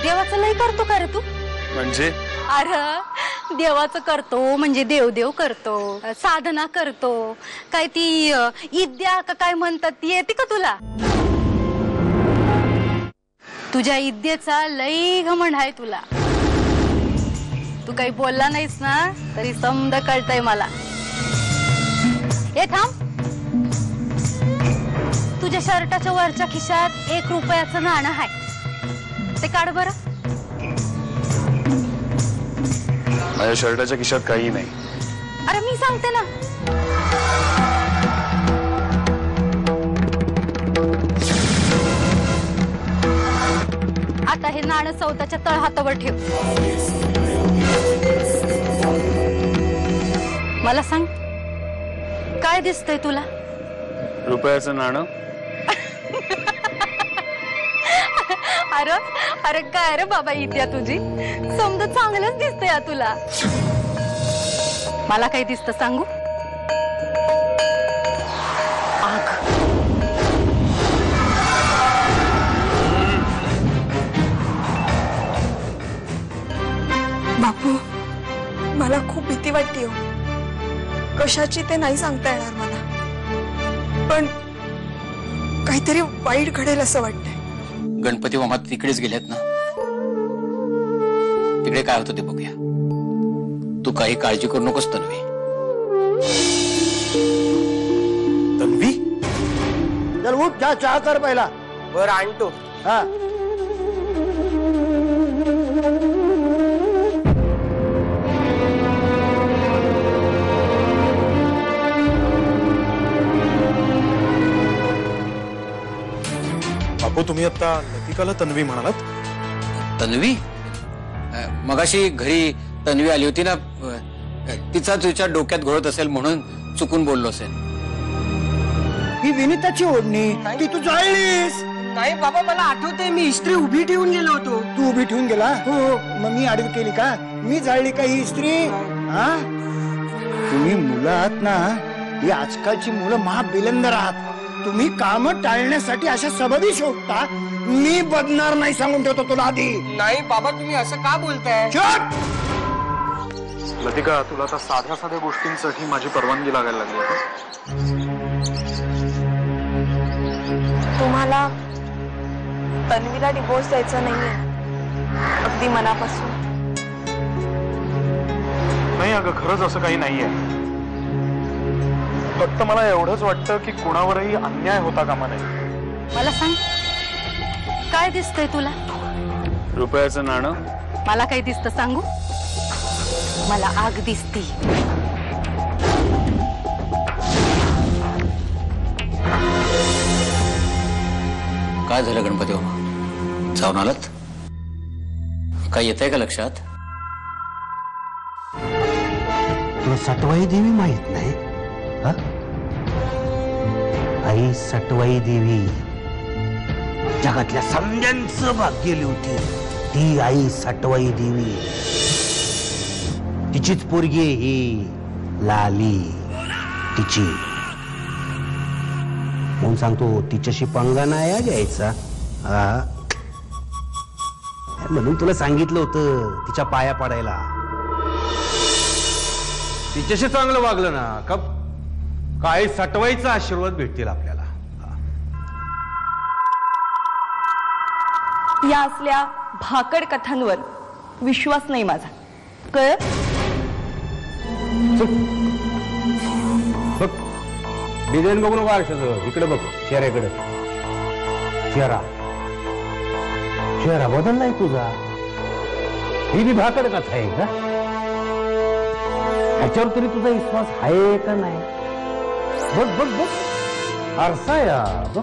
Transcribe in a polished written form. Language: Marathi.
देवाचं लय करतो का रे तू? म्हणजे अरे देवाचं करतो म्हणजे देवदेव करतो, साधना करतो, काय ती इद्या का काय म्हणतात ती येते का तुला? तुझ्या इद्येचा लई घमंड आहे तुला. तू काही बोलला नाहीस ना तरी समद कळतंय मला. हे थांब, तुझ्या शर्टाच्या वरच्या खिशात 1 रुपयाचं नाणं आहे, ते काढ बरं. माझ्या शर्टाच्या खिशात काही नाही. अरे मी सांगते ना. आता हे नाणं सौताच्या तळहातावर ठेव. मला सांग, काय दिसतंय तुला? रुपयाचं नाणं. अरे अरे काय रे बाबा इद्या तुझी, समजा चांगलंच दिसतंय तुला. मला काय दिसतं सांगू? आग. बापू, मला खूप भीती वाटते हो. कशाची ते नाही सांगता येणार मला, पण काहीतरी वाईट घडेल असं वाटतंय. गणपती मामा तिकडेच गेलेत ना, तिकडे काय होतं ते बघूया. तू काही काळजी करू नकोस तन्वी. तन्वी, चल उठ, चहा कर पहिला. बरं आणतो. हा बापू, तुम्ही आता लतिकाला तन्वी म्हणालात? तन्वी? मगाशी घरी तन्वी आली होती ना, तिचा तुझ्या डोक्यात घोळत असेल म्हणून चुकून बोललो असेल. ही विनिताची ओढणी, ती तू जाळलीस. नाही बाबा, मला आठवतंय मी इस्त्री उभी ठेवून गेलो होतो. तू उभी ठेवून गेला? हो. मग मी आडवी केली का? मी जाळली का ही इस्त्री? हा, तुम्ही मुलं आहात ना, ही आजकालची मुलं महाबिलंदर आहात. तुम्ही काम टाळण्यासाठी अशा सबबी शोधता. मी बदणार नाही सांगून ठेवतो तुला आधी. नाही बाबा, तुम्ही असं का बोलताय? चुप. लतिका, तुला आता साध्या साध्या गोष्टींसाठी माझी परवानगी लागायला लागली आहे. तुम्हाला तन्वीला डिवोर्स द्यायचा नाहीये, अगदी मनापासून. नाही अगं, खरंच असं काही नाहीये. फक्त मला एवढंच वाटतं की कुणावरही अन्याय होता कामा नये. मला सांग, काय दिसतंय तुला? रुपयाचं नाणं. मला काय दिसतं सांगू? मला आग दिसती. काय झालं गणपती मामा? जाऊन आलात? काय येतंय का लक्षात? तुला सटवाई देवी माहित नाही? आई सटवाई देवी जगातल्या समजांचं भाग्य होती. ती आई सटवाई देवी, तिचीच पोरगी ही लाली. तिची म्हणून सांगतो, तिच्याशी पंगा नाही घ्यायचा. हा, म्हणून तुला सांगितलं होतं तिच्या पाया पडायला. तिच्याशी चांगलं वागलं ना का काय सटवाईचा आशीर्वाद भेटतील आपल्याला. या असल्या भाकड कथांवर विश्वास नाही माझा, कळ? बघ, डिझाईन बघू नको आरशाचं, इकडे बघ, चेहऱ्याकडे. चेहरा बदललाय तुझा. ही बी भाकड कथा आहे का? ह्याच्यावर तरी तुझा विश्वास आहे का नाही? बघ बघ बघ, आरसा या बघ.